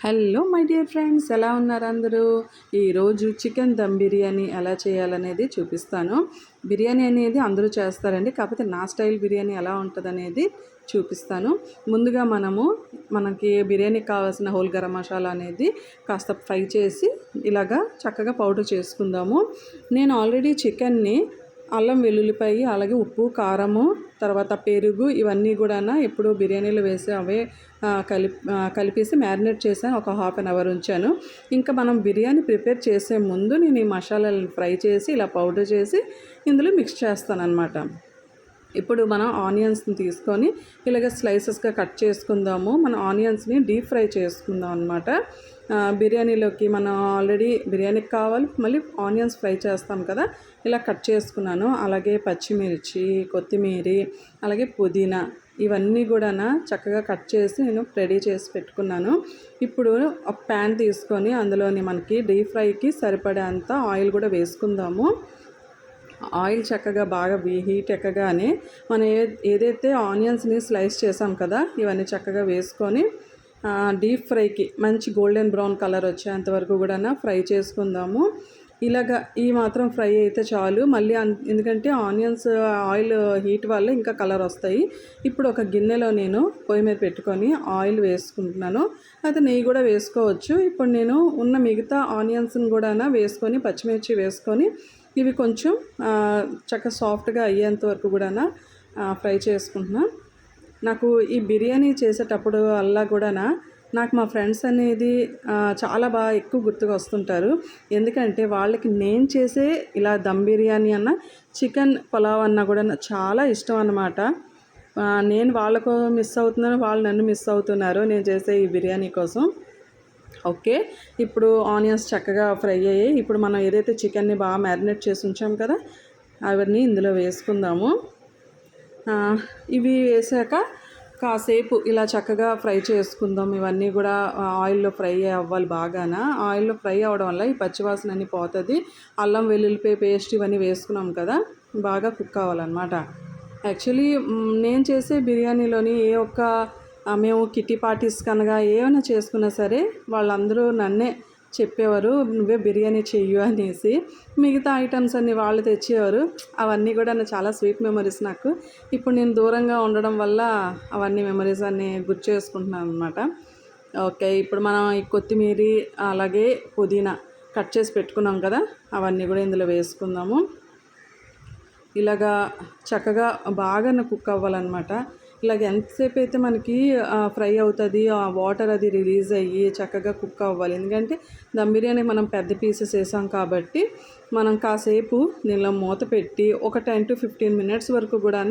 Hello my dear friends, ఎలా ఉన్నారు అందరూ? ఈరోజు చికెన్ దమ్ బిర్యానీ ఎలా చేయాలనేది చూపిస్తాను. బిర్యానీ అనేది అందరూ చేస్తారండి, కాకపోతే నా స్టైల్ బిర్యానీ ఎలా ఉంటుందనేది చూపిస్తాను. ముందుగా మనకి బిర్యానీకి కావాల్సిన హోల్ గరం మసాలా అనేది కాస్త ఫ్రై చేసి ఇలాగా చక్కగా పౌడర్ చేసుకుందాము. నేను ఆల్రెడీ చికెన్ని అల్లం వెల్లుల్లిపాయి అలాగే ఉప్పు కారము తర్వాత పెరుగు ఇవన్నీ కూడా ఎప్పుడు బిర్యానీలో వేసి అవే కలిపేసి మ్యారినేట్ చేశాను. ఒక హాఫ్ అన్ అవర్ ఉంచాను. ఇంకా మనం బిర్యానీ ప్రిపేర్ చేసే ముందు నేను ఈ మసాలాలను ఫ్రై చేసి ఇలా పౌడర్ చేసి ఇందులో మిక్స్ చేస్తాను అన్నమాట. ఇప్పుడు మనం ఆనియన్స్ని తీసుకొని ఇలాగ స్లైసెస్గా కట్ చేసుకుందాము. మనం ఆనియన్స్ని డీప్ ఫ్రై చేసుకుందాం అనమాట. బిర్యానీలోకి మనం ఆల్రెడీ బిర్యానీకి కావాలి, మళ్ళీ ఆనియన్స్ ఫ్రై చేస్తాం కదా, ఇలా కట్ చేసుకున్నాను. అలాగే పచ్చిమిర్చి, కొత్తిమీర, అలాగే పుదీనా ఇవన్నీ కూడా చక్కగా కట్ చేసి నేను రెడీ చేసి పెట్టుకున్నాను. ఇప్పుడు ఒక ప్యాన్ తీసుకొని అందులోని మనకి డీప్ ఫ్రైకి సరిపడేంత ఆయిల్ కూడా వేసుకుందాము. ఆయిల్ చక్కగా బాగా హీట్ ఎక్కగానే మనం ఏదైతే ఆనియన్స్ని స్లైస్ చేసాం కదా ఇవన్నీ చక్కగా వేసుకొని డీప్ ఫ్రైకి మంచి గోల్డెన్ బ్రౌన్ కలర్ వచ్చేంత వరకు కూడా ఫ్రై చేసుకుందాము. ఇలాగా ఈ మాత్రం ఫ్రై అయితే చాలు. మళ్ళీ ఎందుకంటే ఆనియన్స్ ఆయిల్ హీట్ వల్ల ఇంకా కలర్ వస్తాయి. ఇప్పుడు ఒక గిన్నెలో నేను పొయ్యి మీద పెట్టుకొని ఆయిల్ వేసుకుంటున్నాను. అయితే నెయ్యి కూడా వేసుకోవచ్చు. ఇప్పుడు నేను ఉన్న మిగతా ఆనియన్స్ని కూడా వేసుకొని పచ్చిమిర్చి వేసుకొని ఇవి కొంచెం చక్కగా సాఫ్ట్గా అయ్యేంత వరకు కూడా ఫ్రై చేసుకుంటున్నాను. నాకు ఈ బిర్యానీ చేసేటప్పుడు అలా కూడా నాకు మా ఫ్రెండ్స్ అనేది చాలా బాగా ఎక్కువ గుర్తుకు వస్తుంటారు. ఎందుకంటే వాళ్ళకి నేను చేసే ఇలా దమ్ బిర్యానీ అన్న చికెన్ పులావ్ అన్న కూడా చాలా ఇష్టం అన్నమాట. నేను వాళ్ళకు మిస్ అవుతున్నాను, వాళ్ళు నన్ను మిస్ అవుతున్నారు నేను చేసే ఈ బిర్యానీ కోసం. ఓకే, ఇప్పుడు ఆనియన్స్ చక్కగా ఫ్రై అయ్యాయి. ఇప్పుడు మనం ఏదైతే చికెన్ని బాగా మ్యారినేట్ చేసి ఉంచాం కదా అవన్నీ ఇందులో వేసుకుందాము. ఇవి వేసాక కాసేపు ఇలా చక్కగా ఫ్రై చేసుకుందాం. ఇవన్నీ కూడా ఆయిల్లో ఫ్రై అవ్వాలి. బాగానా ఆయిల్లో ఫ్రై అవ్వడం వల్ల ఈ పచ్చివాసన అన్నీ పోతుంది. అల్లం వెల్లుల్లిపాయ పేస్ట్ ఇవన్నీ వేసుకున్నాం కదా, బాగా కుక్ అవ్వాలన్నమాట. యాక్చువల్లీ నేను చేసే బిర్యానీలోని మేము కిట్టి పార్టీస్ కనగా ఏమైనా చేసుకున్నా సరే వాళ్ళందరూ నన్నే చెప్పేవారు, నువ్వే బిర్యానీ చెయ్యు అనేసి. మిగతా ఐటమ్స్ అన్నీ వాళ్ళు తెచ్చేవారు. అవన్నీ కూడా చాలా స్వీట్ మెమరీస్ నాకు. ఇప్పుడు నేను దూరంగా ఉండడం వల్ల అవన్నీ మెమరీస్ అన్నీ గుర్తు చేసుకుంటున్నాను అనమాట. ఓకే, ఇప్పుడు మనం ఈ కొత్తిమీర అలాగే పుదీనా కట్ చేసి పెట్టుకున్నాం కదా అవన్నీ కూడా ఇందులో వేసుకుందాము. ఇలాగా చక్కగా బాగా కుక్ అవ్వాలన్నమాట. ఇలాగ ఎంతసేపు అయితే మనకి ఫ్రై అవుతుంది, ఆ వాటర్ అది రిలీజ్ అయ్యి చక్కగా కుక్ అవ్వాలి. ఎందుకంటే దమ్ బిర్యానీ మనం పెద్ద పీసెస్ వేసాం కాబట్టి మనం కాసేపు దీనిలో మూత పెట్టి ఒక 10 to 15 minutes వరకు కూడా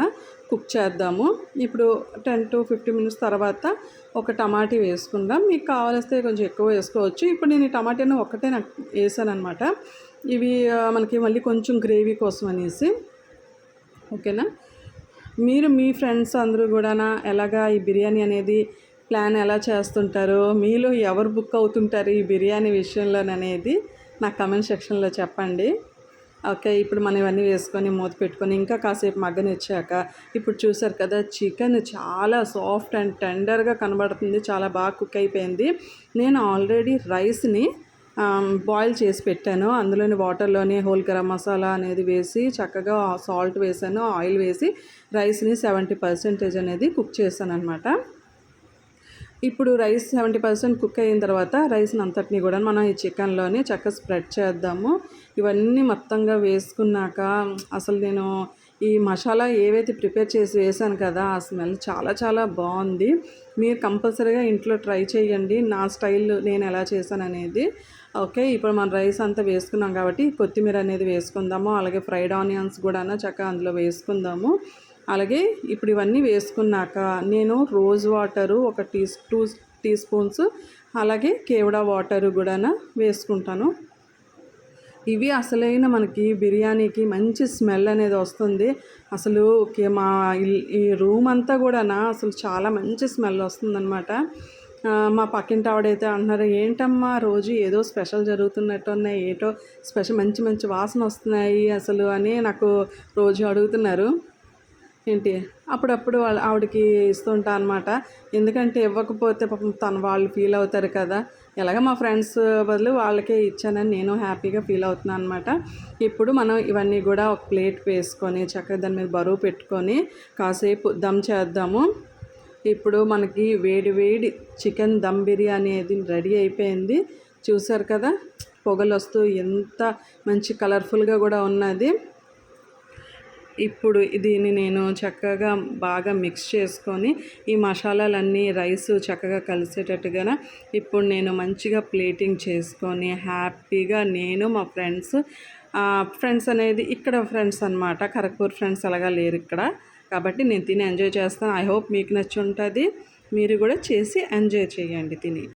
కుక్ చేద్దాము. ఇప్పుడు 10 to 15 minutes తర్వాత ఒక టమాటీ వేసుకుందాం. మీకు కావాలిస్తే కొంచెం ఎక్కువ వేసుకోవచ్చు. ఇప్పుడు నేను ఈ టమాటాను ఒక్కటే నాకు వేసాను అనమాట. ఇవి మనకి మళ్ళీ కొంచెం గ్రేవీ కోసం అనేసి. ఓకేనా, మీరు మీ ఫ్రెండ్స్ అందరూ కూడా ఎలాగా ఈ బిర్యానీ అనేది ప్లాన్ ఎలా చేస్తుంటారో, మీలో ఎవరు బుక్ అవుతుంటారు ఈ బిర్యానీ విషయంలోననేది నాకు కమెంట్ సెక్షన్లో చెప్పండి. ఓకే, ఇప్పుడు మనం ఇవన్నీ వేసుకొని మూత పెట్టుకొని ఇంకా కాసేపు మగ్గనిచ్చాక ఇప్పుడు చూసారు కదా చికెన్ చాలా సాఫ్ట్ అండ్ టెండర్గా కనబడుతుంది, చాలా బాగా కుక్ అయిపోయింది. నేను ఆల్రెడీ రైస్ని బాయిల్ చేసి పెట్టాను. అందులోని వాటర్లోనే హోల్ గరం మసాలా అనేది వేసి చక్కగా సాల్ట్ వేసాను, ఆయిల్ వేసి రైస్ని 70% అనేది కుక్ చేశాను అనమాట. ఇప్పుడు రైస్ 70% కుక్ అయిన తర్వాత రైస్ని అంతటినీ కూడా మనం ఈ చికెన్లోని చక్కగా స్ప్రెడ్ చేద్దాము. ఇవన్నీ మొత్తంగా వేసుకున్నాక అసలు నేను ఈ మసాలా ఏవైతే ప్రిపేర్ చేసి వేసాను కదా ఆ స్మెల్ చాలా చాలా బాగుంది. మీరు కంపల్సరీగా ఇంట్లో ట్రై చేయండి నా స్టైల్ నేను ఎలా చేశాను అనేది. ఓకే, ఇప్పుడు మనం రైస్ అంతా వేసుకున్నాం కాబట్టి కొత్తిమీర అనేది వేసుకుందాము. అలాగే ఫ్రైడ్ ఆనియన్స్ కూడా చక్కగా అందులో వేసుకుందాము. అలాగే ఇప్పుడు ఇవన్నీ వేసుకున్నాక నేను రోజ్ వాటరు ఒక 2 టీ స్పూన్స్ అలాగే కేవడా వాటరు కూడా వేసుకుంటాను. ఇవి అసలైన మనకి బిర్యానీకి మంచి స్మెల్ అనేది వస్తుంది. అసలు మా ఈ రూమ్ అంతా కూడా అసలు చాలా మంచి స్మెల్ వస్తుందన్నమాట. మా పక్కింటి ఆవిడైతే అంటున్నారు, ఏంటమ్మా రోజు ఏదో స్పెషల్ జరుగుతున్నట్టు ఉన్నాయి, ఏటో స్పెషల్ మంచి మంచి వాసన వస్తున్నాయి అసలు అని నాకు రోజు అడుగుతున్నారు. ఏంటి అప్పుడప్పుడు ఆవిడకి ఇస్తుంటా అనమాట. ఎందుకంటే ఇవ్వకపోతే పాపం వాళ్ళు ఫీల్ అవుతారు కదా. ఎలాగ మా ఫ్రెండ్స్ బదులు వాళ్ళకే ఇచ్చానని నేను హ్యాపీగా ఫీల్ అవుతున్నాను అనమాట. ఇప్పుడు మనం ఇవన్నీ కూడా ఒక ప్లేట్ వేసుకొని చక్కగా దాని మీద బరువు పెట్టుకొని కాసేపు దమ్ చేద్దాము. ఇప్పుడు మనకి వేడి వేడి చికెన్ దమ్ బిర్యానీ అనేది రెడీ అయిపోయింది. చూసారు కదా, పొగలు వస్తూ ఎంత మంచి కలర్ఫుల్గా కూడా ఉన్నది. ఇప్పుడు దీన్ని నేను చక్కగా బాగా మిక్స్ చేసుకొని ఈ మసాలాలన్నీ రైస్ చక్కగా కలిసేటట్టుగా ఇప్పుడు నేను మంచిగా ప్లేటింగ్ చేసుకొని హ్యాపీగా నేను మా ఫ్రెండ్స్ అనేది ఇక్కడ ఫ్రెండ్స్ అనమాట, ఖరగ్పూర్ ఫ్రెండ్స్ అలాగా లేరు ఇక్కడ. కాబట్టి నేను తిని ఎంజాయ్ చేస్తాను. ఐ హోప్ మీకు నచ్చి ఉంటుంది. మీరు కూడా చేసి ఎంజాయ్ చేయండి తిని.